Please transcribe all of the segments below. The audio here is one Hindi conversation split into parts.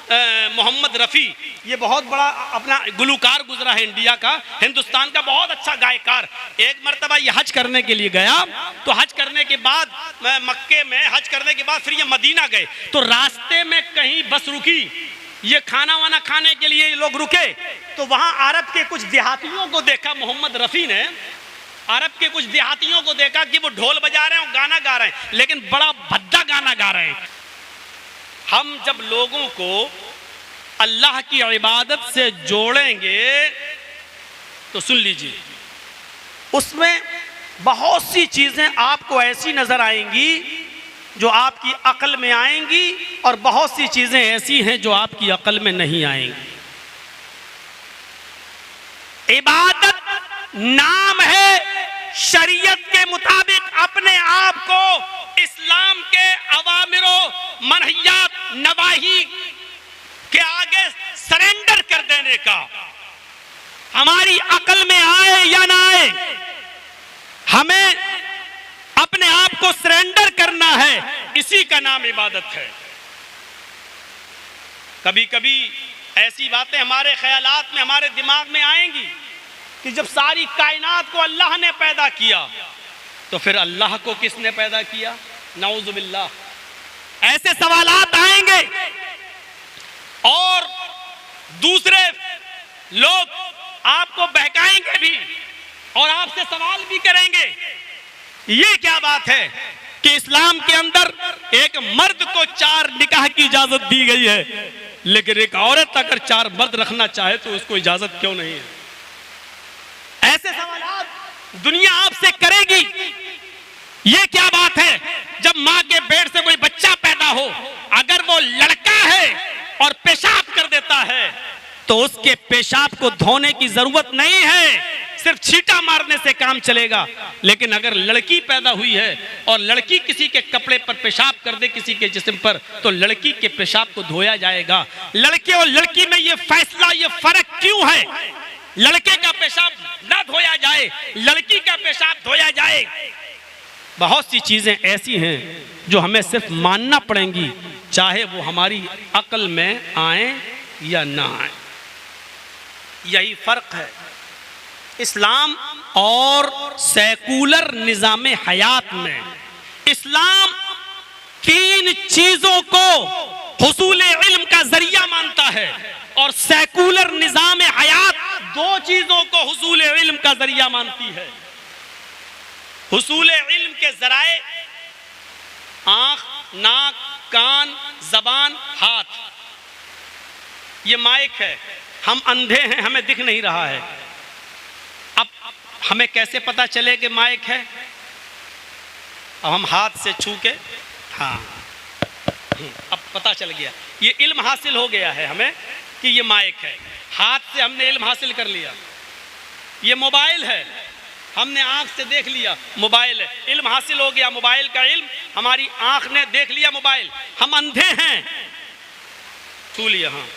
मोहम्मद रफ़ी, ये बहुत बड़ा अपना गुलकार गुजरा है इंडिया का, हिंदुस्तान का बहुत अच्छा गायकार। एक मरतबा ये हज करने के लिए गया, तो हज करने के बाद मक्के में हज करने के बाद फिर ये मदीना गए, तो रास्ते में कहीं बस रुकी, ये खाना वाना खाने के लिए ये लोग रुके, तो वहाँ अरब के कुछ देहातियों को देखा। मोहम्मद रफ़ी ने अरब के कुछ देहातियों को देखा कि वो ढोल बजा रहे हैं और गाना गा रहे हैं, लेकिन बड़ा भद्दा गाना गा रहे हैं। हम जब लोगों को अल्लाह की इबादत से जोड़ेंगे तो सुन लीजिए, उसमें बहुत सी चीजें आपको ऐसी नजर आएंगी जो आपकी अक्ल में आएंगी, और बहुत सी चीजें ऐसी हैं जो आपकी अक्ल में नहीं आएंगी। इबादत नाम है, शरीयत के मुताबिक अपने आप को इस्लाम के अवामिरो मनहियात नवाही के आगे सरेंडर कर देने का। हमारी अकल में आए या ना आए, हमें अपने आप को सरेंडर करना है, इसी का नाम इबादत है। कभी कभी ऐसी बातें हमारे ख्यालात में, हमारे दिमाग में आएंगी कि जब सारी कायनात को अल्लाह ने पैदा किया तो फिर अल्लाह को किसने पैदा किया? नाउज़ु बिल्लाह। ऐसे सवालात आएंगे और दूसरे लोग आपको बहकाएंगे भी और आपसे सवाल भी करेंगे। ये क्या बात है कि इस्लाम के अंदर एक मर्द को 4 निकाह की इजाजत दी गई है, लेकिन एक औरत अगर 4 मर्द रखना चाहे तो उसको इजाजत क्यों नहीं है? ऐसे सवाल दुनिया आपसे करेगी। ये क्या बात है? जब मां के पेट से कोई बच्चा पैदा हो, अगर वो लड़का है और पेशाब कर देता है तो उसके पेशाब को धोने की जरूरत नहीं है, सिर्फ छींटा मारने से काम चलेगा। लेकिन अगर लड़की पैदा हुई है और लड़की किसी के कपड़े पर पेशाब कर दे, किसी के जिस्म पर, तो लड़की के पेशाब को धोया जाएगा। लड़के और लड़की में ये फैसला, ये फर्क क्यों है? लड़के का पेशाब ना धोया जाए, लड़की का पेशाब धोया जाए। बहुत सी चीजें ऐसी हैं जो हमें सिर्फ मानना पड़ेंगी, चाहे वो हमारी अक्ल में आए या ना आए। यही फर्क है इस्लाम और सेकुलर निज़ाम हयात में। इस्लाम 3 चीजों को हुसूल इल्म का जरिया मानता है और सेकुलर निज़ाम हयात 2 चीजों को हुसूल इल्म का जरिया मानती है। हुसूल इल्म के जराए आंख, नाक, कान, जबान, हाथ। ये माइक है, हम अंधे हैं, हमें दिख नहीं रहा है। अब हमें कैसे पता चले कि माइक है? अब हम हाथ से छू के, हाँ, अब पता चल गया। ये इल्म हासिल हो गया है हमें कि ये माइक है। हाथ से हमने इल्म हासिल कर लिया। ये मोबाइल है, हमने आंख से देख लिया, मोबाइल है, इल्म हासिल हो गया। मोबाइल का इल्म, हमारी आंख ने देख लिया मोबाइल। हम अंधे हैं, छू लिया, हाँ,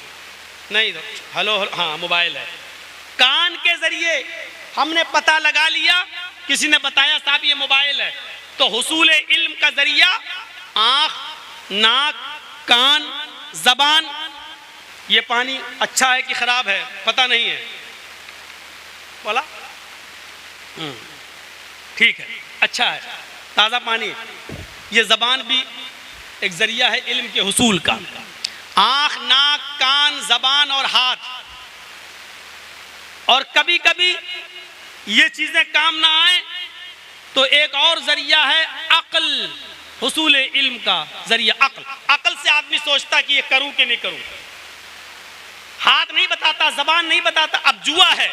नहीं, हेलो, हाँ, मोबाइल है। कान के जरिए हमने पता लगा लिया, किसी ने बताया साहब ये मोबाइल है। तो हुसूल इल्म का जरिया आंख, नाक, कान, जबान। ये पानी अच्छा है कि खराब है पता नहीं है, बोला ठीक है, अच्छा है, ताज़ा पानी। ये जबान भी एक जरिया है इल्म के हुसूल का। आंख, नाक, कान, जबान और हाथ। और कभी कभी ये चीजें काम ना आए तो एक और जरिया है अक्ल, हुसूल इल्म का जरिया अक्ल। अक्ल से आदमी सोचता कि ये करूं कि नहीं करूं। हाथ नहीं बताता, जबान नहीं बताता। अब जुआ है,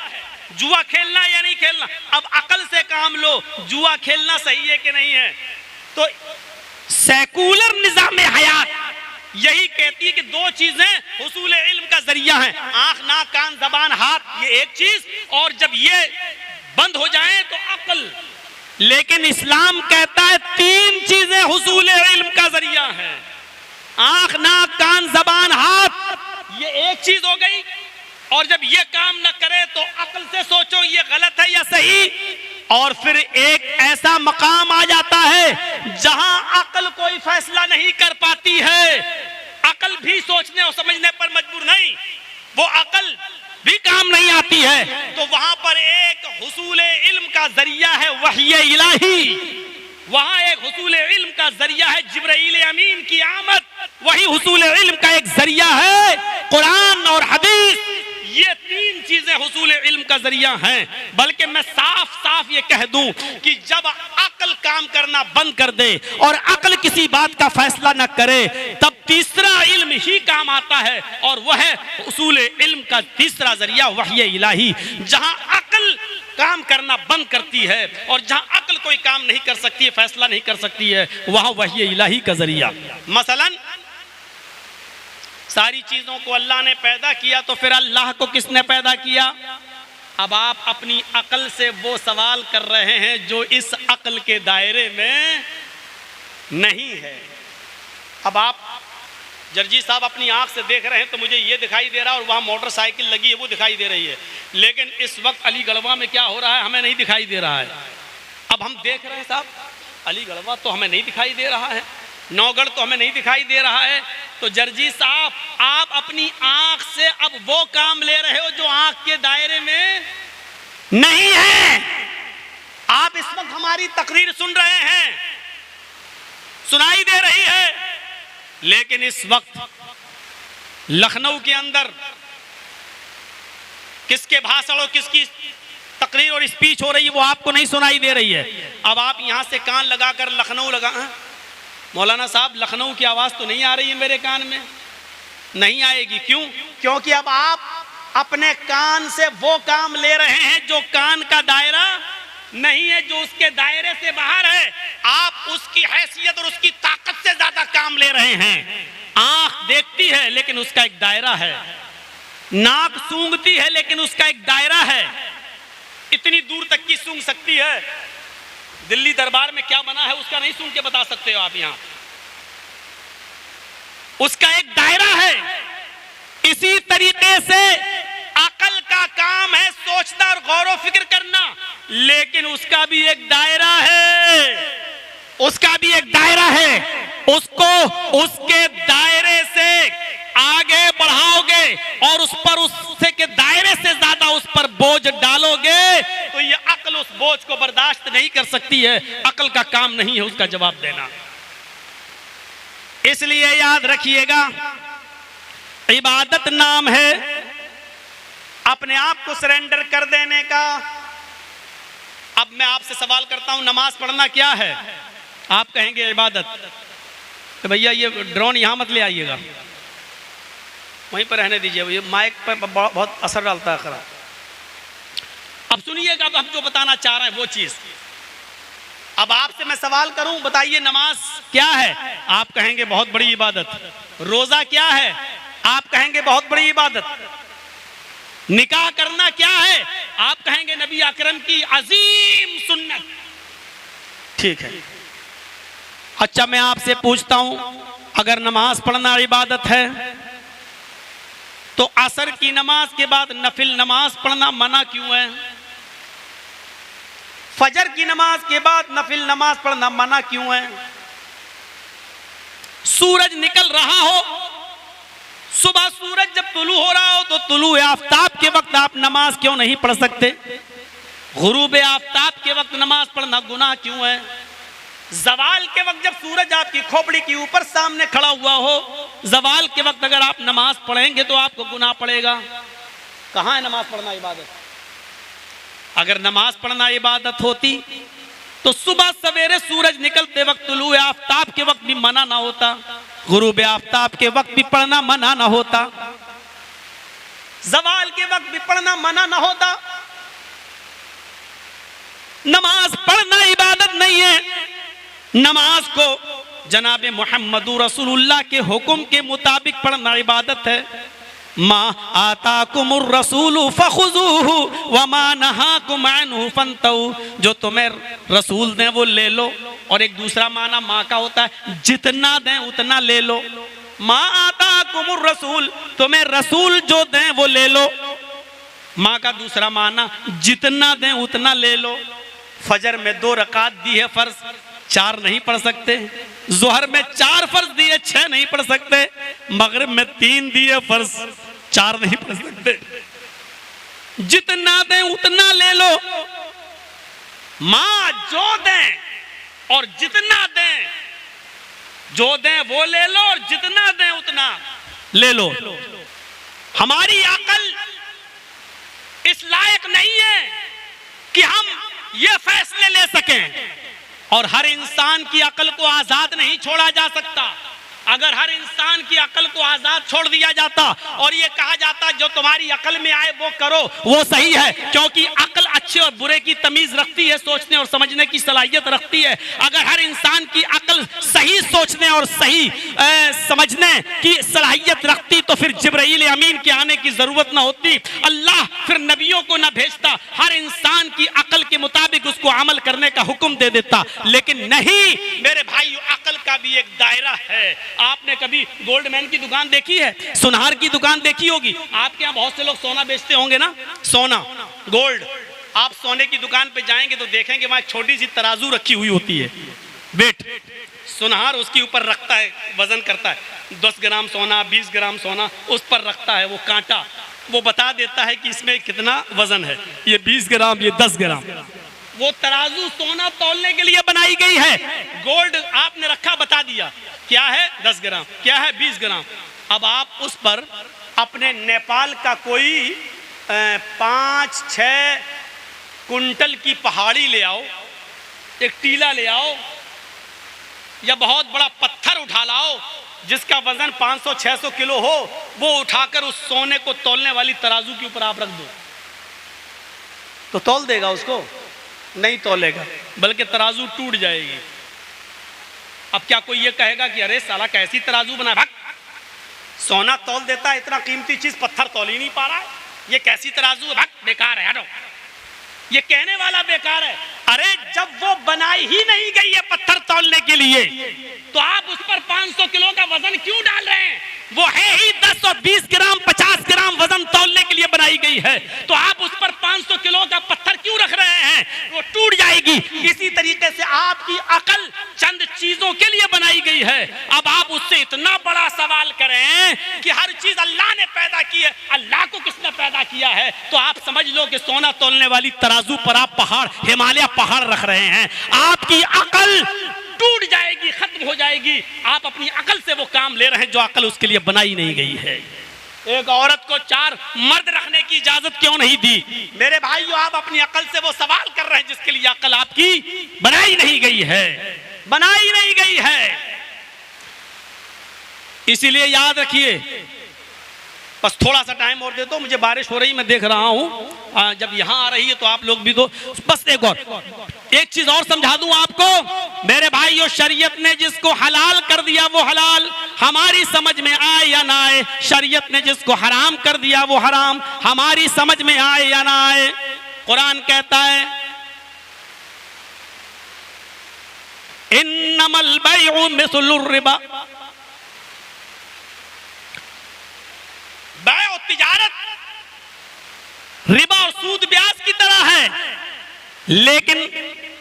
जुआ खेलना या नहीं खेलना, अब अक्ल से काम लो, जुआ खेलना सही है कि नहीं है। तो सेकुलर निज़ाम हयात यही कहती है कि 2 चीजें हुसूल इल्म का जरिया हैं, आंख, नाक, कान, जबान, हाथ। ये एक चीज, और जब ये बंद हो जाए तो अक्ल। लेकिन इस्लाम कहता है 3 चीजें हुसूल इल्म का जरिया है, आंख, नाक, कान, जबान, हाथ। ये एक चीज हो गई, और जब ये काम न करे तो अक्ल से सोचो ये गलत है या सही। और फिर एक ऐसा मकाम आ जाता है जहां अक्ल कोई फैसला नहीं कर पाती है। अक्ल भी सोचने और समझने पर वो अकल भी काम नहीं आती है, तो वहां पर एक हुसूल इल्म का जरिया है वही इलाही, वहां एक हुसूल इल्म का जरिया है जिब्राइल अमीन की आमद, वही हुसूल इल्म का एक जरिया है कुरान और हदीस। ये तीन चीजें हुसूल इल्म का जरिया हैं। बल्कि मैं साफ साफ ये कह दूं कि जब अक्ल काम करना बंद कर दे और अक्ल किसी बात का फैसला न करे, तब तीसरा इल्म ही काम आता है, और वह है हुसूल इल्म का तीसरा जरिया वही इलाही। जहां अक्ल काम करना बंद करती है और जहां अक्ल कोई काम नहीं कर सकती है, फैसला नहीं कर सकती है, वहां वही इलाही का जरिया। मसलन सारी चीजों को अल्लाह ने पैदा किया, तो फिर अल्लाह को किसने पैदा किया? अब आप अपनी अक्ल से वो सवाल कर रहे हैं जो इस अक्ल के दायरे में नहीं है। अब आप जर्जी साहब अपनी आंख से देख रहे हैं तो मुझे ये दिखाई दे रहा है, और वहां मोटरसाइकिल लगी है वो दिखाई दे रही है, लेकिन इस वक्त अली गढ़वा में क्या हो रहा है हमें नहीं दिखाई दे रहा है। अब हम देख रहे हैं साहब, अली गढ़वा तो हमें नहीं दिखाई दे रहा है, नौगढ़ तो हमें नहीं दिखाई दे रहा है। तो जर्जी साहब, आप अपनी आंख से अब वो काम ले रहे हो जो आंख के दायरे में नहीं है। आप इस वक्त हमारी तकरीर सुन रहे हैं, सुनाई दे रही है, लेकिन इस वक्त लखनऊ के अंदर किसके भाषण और किसकी तकरीर और स्पीच हो रही है वो आपको नहीं सुनाई दे रही है। अब आप यहां से कान लगाकर लखनऊ लगा, मौलाना साहब लखनऊ की आवाज तो नहीं आ रही है मेरे कान में, नहीं आएगी। क्यों? क्योंकि अब आप अपने कान से वो काम ले रहे हैं जो कान का दायरा नहीं है, जो उसके दायरे से बाहर है। आप उसकी हैसियत और उसकी ताकत से ज्यादा काम ले रहे हैं। आंख देखती है लेकिन उसका एक दायरा है, नाक सूंघती है लेकिन उसका एक दायरा है, इतनी दूर तक की सूंघ सकती है। दिल्ली दरबार में क्या बना है उसका नहीं सूंघ के बता सकते हो आप, यहां उसका एक दायरा है। इसी तरीके से अकल का काम है सोचना और गौर व फिक्र करना, लेकिन उसका भी एक दायरा है, उसका भी एक दायरा है। उसको उसके दायरे से आगे बढ़ाओगे और उस पर उससे के दायरे से ज्यादा उस पर बोझ डालोगे तो ये अक्ल उस बोझ को बर्दाश्त नहीं कर सकती है। अक्ल का काम नहीं है उसका जवाब देना। इसलिए याद रखिएगा, इबादत नाम है अपने आप को सरेंडर कर देने का। अब मैं आपसे सवाल करता हूं, नमाज पढ़ना क्या है? आप कहेंगे इबादत। तो भैया ये ड्रोन यहां मत ले आइएगा, वहीं पर रहने दीजिए, ये माइक पर बहुत असर डालता है खराब। अब सुनिएगा, अब हम जो बताना चाह रहे हैं वो चीज। अब आपसे मैं सवाल करूं, बताइए नमाज क्या है? आप कहेंगे बहुत बड़ी इबादत। रोजा क्या है? आप कहेंगे बहुत बड़ी इबादत। निकाह करना क्या है? आप कहेंगे नबी अकरम की अजीम सुन्नत। ठीक है, अच्छा मैं आपसे पूछता हूं, अगर नमाज पढ़ना इबादत है तो असर की नमाज के बाद नफिल नमाज पढ़ना मना क्यों है? फजर की नमाज के बाद नफिल नमाज पढ़ना मना क्यों है? सूरज निकल रहा हो, सुबह सूरज जब तुलू हो रहा हो तो तुलू आफताब के वक्त आप नमाज क्यों नहीं पढ़ सकते? गुरूब आफताब के वक्त नमाज पढ़ना गुनाह क्यों है? जवाल के वक्त जब सूरज आपकी खोपड़ी के ऊपर सामने खड़ा हुआ हो, जवाल के वक्त अगर आप नमाज पढ़ेंगे तो आपको गुनाह पड़ेगा। कहां है नमाज पढ़ना इबादत? अगर नमाज पढ़ना इबादत होती तो सुबह सवेरे सूरज निकलते वक्त तुलू आफताब के वक्त भी मना ना होता, गुरूब आफताब के वक्त भी पढ़ना मना ना होता, जवाल के वक्त भी पढ़ना मना ना होता। नमाज पढ़ना इबादत नहीं है। नमाज को जनाब मुहम्मदुर रसूलुल्लाह के हुक्म के मुताबिक पढ़ना इबादत है। मा आताकुमुर रसूलु फखुज़ूहु व मा नहाकुम अन्हु फंतहू। जो तुम्हें रसूल दें वो ले लो, और एक दूसरा माना माँ का होता है जितना दें उतना ले लो। मा आताकुमुर रसूल, तुम्हें रसूल जो दें वो ले लो। माँ का दूसरा माना जितना दें उतना ले लो। फजर में 2 रकात दी है फर्ज, 4 नहीं पढ़ सकते। जोहर में 4 फर्ज दिए, 6 नहीं पढ़ सकते। मगरिब में 3 दिए फर्ज, 4 नहीं पढ़ सकते। जितना दें उतना ले लो, मां जो दें और जितना दें, जो दें वो ले लो और जितना दें उतना ले लो। हमारी अकल इस लायक नहीं है कि हम ये फैसले ले सकें, और हर इंसान की अकल को आजाद नहीं छोड़ा जा सकता। अगर हर इंसान की अकल को आजाद छोड़ दिया जाता और ये कहा जाता जो तुम्हारी अकल में आए वो करो, वो सही है, क्योंकि अकल अच्छे और बुरे की तमीज रखती है, सोचने और समझने की सलाहियत रखती है। अगर हर इंसान की अकल सही सोचने और सही समझने की सलाहियत रखती तो फिर जिब्राइल अमीन के आने की जरूरत ना होती, अल्लाह फिर नबियों को ना भेजता, हर इंसान की अकल के मुताबिक उसको अमल करने का हुक्म दे देता। लेकिन नहीं मेरे भाई, अकल का भी एक दायरा है। आपने कभी गोल्ड मैन की दुकान देखी है, सुनार की दुकान देखी होगी? आपके यहाँ बहुत से लोग सोना बेचते होंगे ना, सोना गोल्ड। आप सोने की दुकान पे जाएंगे तो देखेंगे वहां एक छोटी सी तराजू रखी हुई होती है, वेट, सुनार उसके ऊपर रखता है, वजन करता है, 10 ग्राम सोना, 20 ग्राम सोना उस पर रखता है। वो कांटा वो बता देता है कि इसमें कितना वजन है, ये 20 ग्राम, ये 10 ग्राम। वो तराजू सोना तौलने के लिए बनाई गई है। गोल्ड आपने रखा, बता दिया क्या है 10 ग्राम, क्या है 20 ग्राम। अब आप उस पर अपने नेपाल का कोई 5-6 कुंटल की पहाड़ी ले आओ, एक टीला ले आओ या बहुत बड़ा पत्थर उठा लाओ जिसका वजन 500-600 किलो हो, वो उठाकर उस सोने को तौलने वाली तराजू के ऊपर आप रख दो तो तौल देगा उसको? नहीं तौलेगा, बल्कि तराजू टूट जाएगी। अब क्या कोई ये कहेगा कि अरे साला कैसी तराजू बना, भाग, सोना तौल देता है, इतना कीमती चीज पत्थर तौल ही नहीं पा रहा है, ये कैसी तराजू है, भाग, बेकार है, हटो। ये कहने वाला बेकार है। अरे जब वो बनाई ही नहीं गई है पत्थर तौलने के लिए तो आप उस पर 500 किलो का वजन क्यों डाल रहे हैं? वो है ही 10 और 20 ग्राम 50 ग्राम वजन तौलने के लिए बनाई गई है, तो आप उस पर 500 किलो का पत्थर क्यों रख रहे हैं? वो टूट जाएगी। इसी तरीके से आपकी अकल चंद चीजों के लिए बनाई गई है। अब आप उससे इतना बड़ा सवाल करें कि हर चीज अल्लाह ने पैदा की है, अल्लाह को किसने पैदा किया है, तो आप समझ लो कि सोना तौलने वाली तराजू पर आप पहाड़, हिमालय पहाड़ रख रहे हैं। आपकी अकल टूट जाएगी, खत्म हो जाएगी। आप अपनी अकल से वो काम ले रहे हैं जो अकल उसके लिए बनाई नहीं गई है। एक औरत को 4 मर्द रखने की इजाजत क्यों नहीं दी? मेरे भाइयों, आप अपनी अकल से वो सवाल कर रहे हैं जिसके लिए अकल आपकी बनाई नहीं गई है, बनाई नहीं गई है। इसीलिए याद रखिए, बस थोड़ा सा टाइम और दे दो, मुझे बारिश हो रही मैं देख रहा हूं, जब यहां आ रही है तो आप लोग भी दो। बस एक चीज और समझा दूं आपको मेरे भाइयों, शरीयत ने जिसको हलाल कर दिया वो हलाल, हमारी समझ में आए या ना आए। शरीयत ने जिसको हराम कर दिया वो हराम, हमारी समझ में आए या ना आए। कुरान कहता है इन्नमल बैउ मिस्लुर रिबा, बैउ तिजारत रिबा और सूद ब्याज की तरह है, लेकिन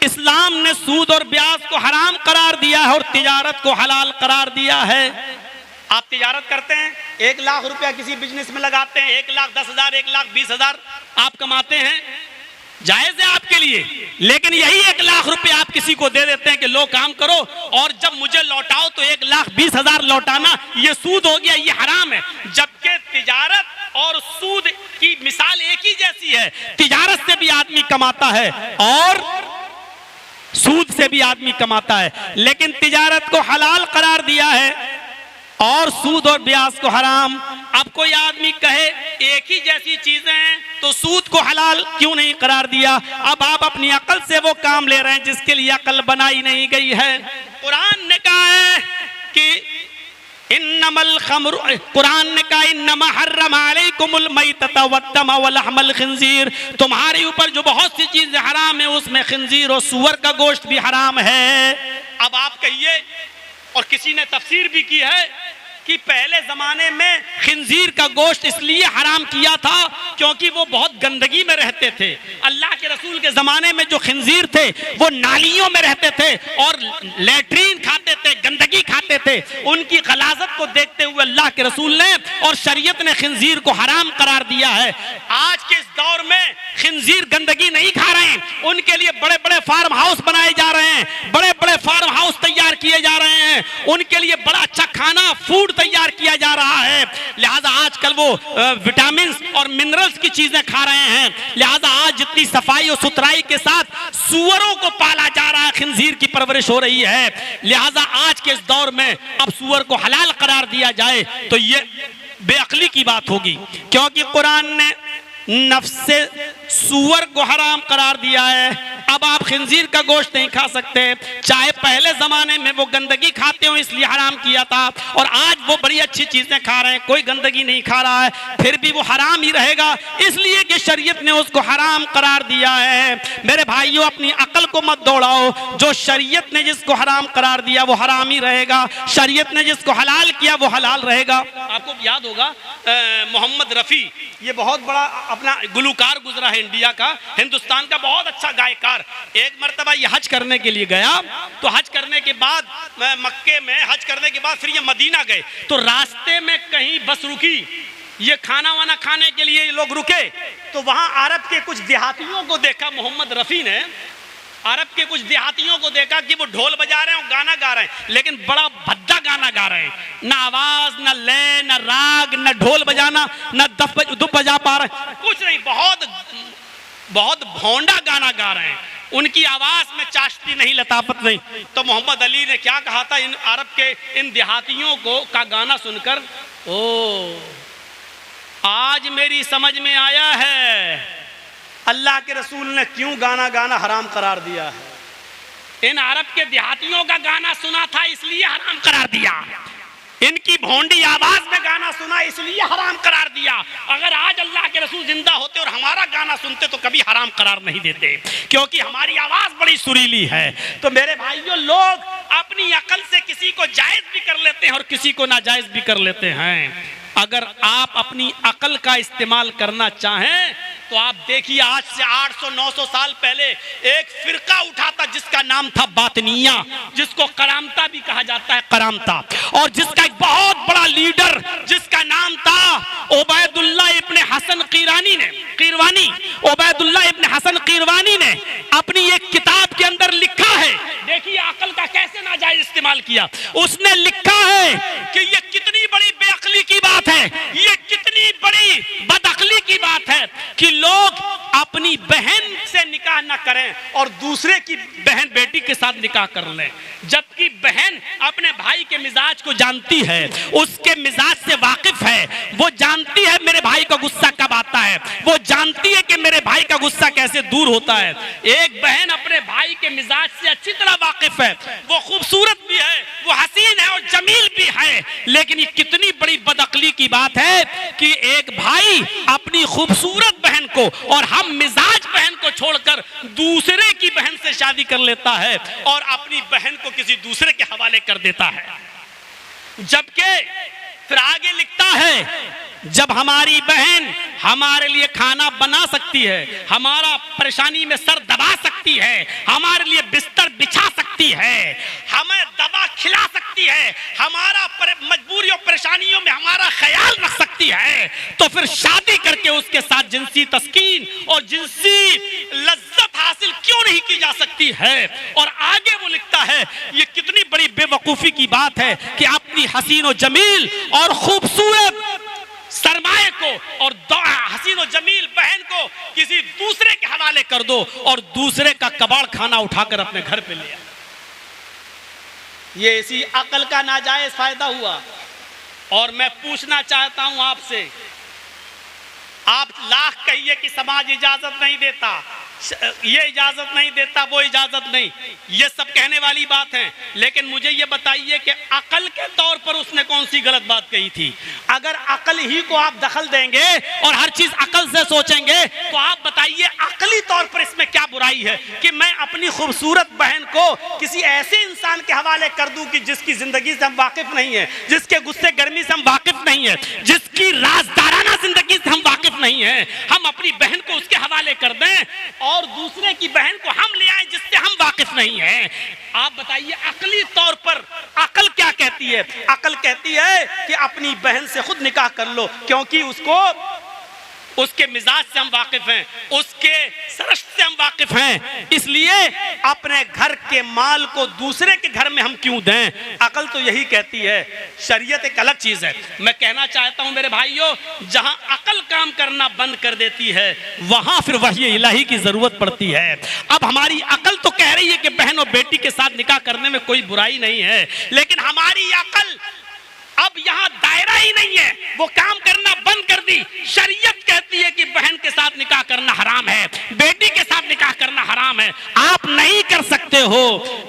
इस्लाम ने सूद और ब्याज को हराम करार दिया है और तिजारत को हलाल करार दिया है। आप तिजारत करते हैं, 1 लाख रुपया किसी बिजनेस में लगाते हैं, 1,10,000 1,20,000 आप कमाते हैं, जायज है आपके लिए, लेकिन यही 1 लाख रुपया आप किसी को दे देते हैं कि लो काम करो और जब मुझे लौटाओ तो 1,20,000 लौटाना, ये सूद हो गया, ये हराम है। जबकि तिजारत और सूद की मिसाल एक ही जैसी है। तिजारत से भी आदमी कमाता है और सूद से भी आदमी कमाता है, लेकिन तिजारत को हलाल करार दिया है और सूद और ब्याज को हराम। अब कोई आदमी कहे एक ही जैसी चीजें हैं तो सूद को हलाल क्यों नहीं करार दिया? अब आप अपनी अकल से वो काम ले रहे हैं जिसके लिए अकल बनाई नहीं गई है। कुरान ने कहा है कि इन्नमल खम्र, कुरान ने कहा इन्नमा हर्रम अलैकुमुल मैतता वद्दम वलहमल खिंजीर, तुम्हारे ऊपर जो बहुत सी चीजें हराम है उसमें खिंजीर और सूअर का गोश्त भी हराम है। अब आप कहिए, और किसी ने तफसीर भी की है कि पहले जमाने में खिंजीर का गोश्त इसलिए हराम किया था क्योंकि वो बहुत गंदगी में रहते थे। अल्लाह के रसूल के जमाने में जो खिंजीर थे वो नालियों में रहते थे और लैट्रीन खाते थे, गंदगी खाते खाते थे, उनकी गलाजत को देखते हुए अल्लाह के रसूल ने और शरीयत ने खिंजीर को हराम करार दिया है। आज के इस दौर में खिंजीर गंदगी नहीं खा रहे हैं, उनके लिए बड़े बड़े फार्म हाउस बनाए जा रहे हैं, बड़े बड़े फार्म हाउस तैयार किए जा रहे हैं, उनके लिए बड़ा अच्छा खाना फूड तैयार किया जा रहा है। लिहाजा आजकल वो विटामिन और मिनरल्स की चीजें खा रहे हैं। लिहाजा आज जितनी सफाई और सुथराई के साथ सुअरों को पाला जा रहा है, खिंजीर की परवरिश हो रही है। लिहाजा आज के इस दौर में अब सुअर को हलाल करार दिया जाए तो ये बेअक्ली की बात होगी, क्योंकि कुरान ने नफ्से सुअर को हराम करार दिया है। अब आप खिंजीर का गोश्त नहीं खा सकते, चाहे पहले जमाने में वो गंदगी खाते हो इसलिए हराम किया था, और आज वो बड़ी अच्छी चीजें खा रहे हैं, कोई गंदगी नहीं खा रहा है, फिर भी वो हराम ही रहेगा, इसलिए कि शरीयत ने उसको हराम करार दिया है। मेरे भाइयों, अपनी अकल को मत दौड़ाओ, जो शरीयत ने जिसको हराम करार दिया वो हराम ही रहेगा, शरीयत ने जिसको हलाल किया वो हलाल रहेगा। आपको याद होगा मोहम्मद रफी, ये बहुत बड़ा अपना गुलकार गुजरा है इंडिया का, हिंदुस्तान का बहुत अच्छा गायकार। एक मर्तबा ये हज करने के लिए गया, तो हज करने के बाद मक्के में हज करने के बाद फिर ये मदीना गए, तो रास्ते में कहीं बस रुकी, ये खाना वाना खाने के लिए लोग रुके, तो वहां अरब के कुछ देहातियों को देखा। मोहम्मद रफी ने अरब के कुछ देहातियों को देखा कि वो ढोल बजा रहे हैं और गाना गा रहे हैं, लेकिन बड़ा भद्दा गाना गा रहे हैं, ना आवाज, ना लय, ना राग, ना ढोल बजाना, ना दुफ बजा पा रहे, कुछ नहीं, बहुत भोंडा गाना गा रहे हैं, उनकी आवाज में चाशती नहीं, लताफत नहीं। तो मोहम्मद अली ने क्या कहा था इन अरब के इन देहातियों को का गाना सुनकर, ओ आज मेरी समझ में आया है अल्लाह के रसूल ने क्यों गाना हराम करार दिया है। इन अरब के देहातियों का गाना सुना था इसलिए हराम करार दिया, इनकी भोंडी आवाज में गाना सुना इसलिए हराम करार दिया। अगर आज अल्लाह के रसूल जिंदा होते और हमारा गाना सुनते तो कभी हराम करार नहीं देते, क्योंकि हमारी आवाज बड़ी सुरीली है। तो मेरे भाइयों, लोग अपनी अकल से किसी को जायज भी कर लेते हैं और किसी को नाजायज भी कर लेते हैं। अगर आप अपनी अकल का इस्तेमाल करना चाहें तो आप देखिए, आज से 800-900 साल पहले एक फिरका उठा था जिसका नाम था बातनिया, जिसको करामता भी कहा जाता है, करामता, और जिसका एक बहुत बड़ा लीडर जिसका नाम था उबैदुल्लाह इब्ने हसन कीरवानी, उबैदुल्लाह इब्ने हसन कीरवानी ने अपनी एक किताब के अंदर लिखा है, देखिए अकल का कैसे नाजायज इस्तेमाल किया। उसने लिखा है कि ये कितनी बड़ी बेअक्ली की बात है, ये कितनी बड़ी बदअक्ली की बात है कि लोग अपनी बहन से निकाह न करें और दूसरे की बहन बेटी के साथ निकाह कर लें, जबकि बहन अपने भाई के मिजाज को जानती है, उसके मिजाज से वाकिफ है, वो जानती है मेरे भाई का गुस्सा कब आता है, वो जानती है कि मेरे भाई का गुस्सा कैसे दूर होता है। एक बहन अपने भाई के मिजाज से अच्छी तरह वाकिफ है, वो खूबसूरत भी है, वो हसीन है और जमील भी है, लेकिन ये कितनी बड़ी बदअक्ली की बात है कि एक भाई अपनी खूबसूरत बहन को और हम मिजाज बहन को छोड़कर दूसरे की बहन से शादी कर लेता है और अपनी बहन को किसी दूसरे के हवाले कर देता है। जबकि फिर आगे लिखता है, जब हमारी बहन हमारे लिए खाना बना सकती है, हमारा परेशानी में सर दबा सकती है, हमारे लिए बिस्तर बिछा सकती है, हमें दवा खिला सकती है, हमारा मजबूरी और परेशानियों में हमारा ख्याल रख सकती है, तो फिर शादी करके उसके साथ जिनसी तस्कीन और जिनसी लज्जत हासिल क्यों नहीं की जा सकती है। और आगे वो लिखता है, ये कितनी बड़ी बेवकूफी की बात है कि अपनी हसीन और जमील और खूबसूरत सरमाए को और हसीन और जमील बहन को किसी दूसरे के हवाले कर दो और दूसरे का कबाड़ खाना उठाकर अपने घर पे ले। ये इसी अकल का नाजायज फायदा हुआ। और मैं पूछना चाहता हूं आपसे, आप लाख कहिए कि समाज इजाजत नहीं देता, ये इजाजत नहीं देता, वो इजाजत नहीं, ये सब कहने वाली बात है, लेकिन मुझे ये बताइए कि अकल के तौर पर उसने कौन सी गलत बात कही थी। अगर अकल ही को आप दखल देंगे और हर चीज अकल से सोचेंगे तो आप बताइए अकली तौर पर इसमें क्या बुराई है कि मैं अपनी खूबसूरत बहन को किसी ऐसे इंसान के हवाले कर दूं कि जिसकी जिंदगी से हम वाकिफ नहीं है, जिसके गुस्से गर्मी से हम वाकिफ नहीं है, जिसकी राजदाराना जिंदगी से हम वाकिफ नहीं है, हम अपनी बहन को उसके हवाले कर दें और दूसरे की बहन को हम ले आए जिससे हम वाकिफ नहीं हैं। आप बताइए अकली तौर पर अकल क्या कहती है? अकल कहती है कि अपनी बहन से खुद निकाह कर लो, क्योंकि उसके मिजाज से हम वाकिफ हैं, उसके सरश्त से हम वाकिफ हैं, इसलिए अपने घर के माल को दूसरे के घर में हम क्यों दें? अकल तो यही कहती है। शरीयत एक अलग चीज है। मैं कहना चाहता हूं मेरे भाइयों, जहां अकल काम करना बंद कर देती है वहां फिर वही इलाही की जरूरत पड़ती है। अब हमारी अकल तो कह रही है कि बहन और बेटी के साथ निकाह करने में कोई बुराई नहीं है, लेकिन हमारी अकल अब यहाँ दायरा ही नहीं है, वो काम करना बंद कर दी। शरीयत कहती है कि बहन के साथ निकाह करना हराम है, बेटी के साथ निकाह करना हराम है, आप नहीं कर सकते हो।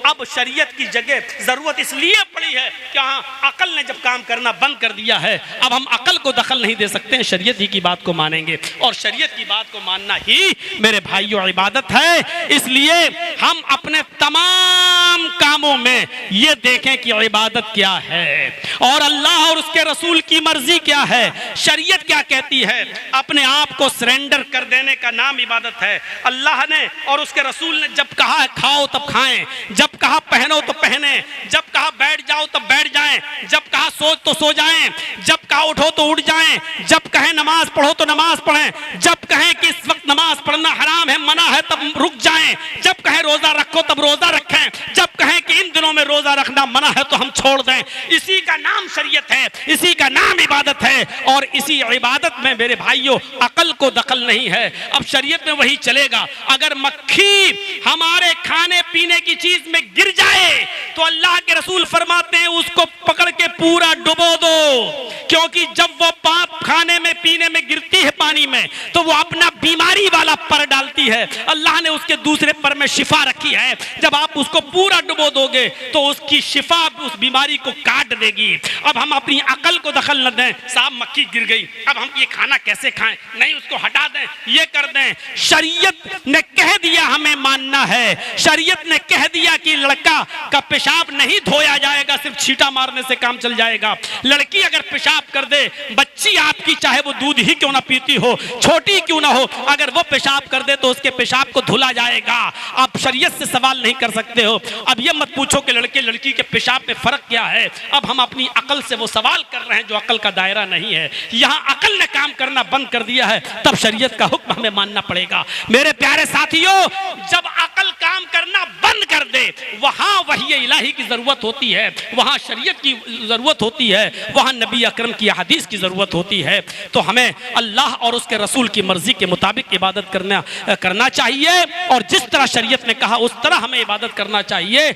अब शरीयत की जगह जरूरत इसलिए पड़ी है कि हाँ अकल ने जब काम करना बंद कर दिया है, अब हम अकल को दखल नहीं दे सकते हैं, शरीयत ही की बात को मानेंगे, और शरीयत की बात को मानना ही मेरे भाइयों इबादत है। इसलिए हम अपने तमाम कामों में ये देखें कि इबादत क्या है और अल्लाह और उसके रसूल की मर्जी क्या है, शरीयत क्या कहती है। अपने आप को सरेंडर कर देने का नाम इबादत है। अल्लाह ने और उसके रसूल ने जब कहा है खाओ तब खाएं, जब कहा पहनो तो पहने, जब कहा बैठ जाओ तब बैठ जाएं, जब कहा सो तो सो जाएं, जब कहा उठो तो उठ जाएं, जब कहे नमाज पढ़ो तो नमाज पढ़ें, जब कहें कि इस वक्त नमाज पढ़ना हराम है मना है तब रुक जाएं, जब कहें रोजा रखो तब रोजा रखें, जब कहें कि इन दिनों में रोजा रखना मना है तो हम छोड़ दें। इसी का नाम शरीयत है, इसी का नाम इबादत है, और इसी इबादत में मेरे भाइयों अकल को दखल नहीं है। अब शरीयत में वही चलेगा। अगर मक्खी हमारे खाने पीने की चीज में गिर जाए तो अल्लाह के रसूल फरमाते हैं उसको पकड़ के पूरा डुबो दो, क्योंकि जब वो पाप खाने में पीने में गिरती है पानी में तो वो अपना बीमारी वाला पर डालती है। अल्लाह ने उसके दूसरे पर में शिफा रखी है, जब आप उसको पूरा डुबो दोगे तो उसकी शिफा उस बीमारी को काट देगी। अब हम अपनी अकल को दखल न दें, साहब मक्खी गिर गई अब हम ये खाना कैसे खाएं, नहीं उसको हटा दें, ये कर दें। शरीयत ने कह दिया हमें मानना है, शरीयत ने कह दिया कि लड़का का पेशाब नहीं धोया जाएगा, सिर्फ छींटा मारने से काम चल जाएगा। लड़की अगर पेशाब कर दे, बच्ची आपकी चाहे वो दूध ही क्यों ना पीती हो, छोटी क्यों ना हो, अगर वो पेशाब कर दे तो उसके पेशाब को धुला जाएगा। आप शरीयत से सवाल नहीं कर सकते हो। अब ये मत पूछो कि लड़के लड़की के पेशाब में फर्क क्या है। अब हम अपनी अकल से वो सवाल कर रहे हैं जो अकल का दायरा नहीं है। यहाँ अकल ने काम करना बंद कर दिया है, तब शरीयत का हुक्म हमें मानना पड़ेगा। मेरे प्यारे साथियों, जब अकल काम करना बंद कर दे वहां वही इलाही की जरूरत होती है, वहां शरीयत की जरूरत होती है, वहां नबी अकरम की हदीस की जरूरत होती है। तो हमें अल्लाह और उसके रसूल की मर्जी के मुताबिक इबादत करना चाहिए, और जिस तरह शरीयत ने कहा उस तरह हमें इबादत करना चाहिए।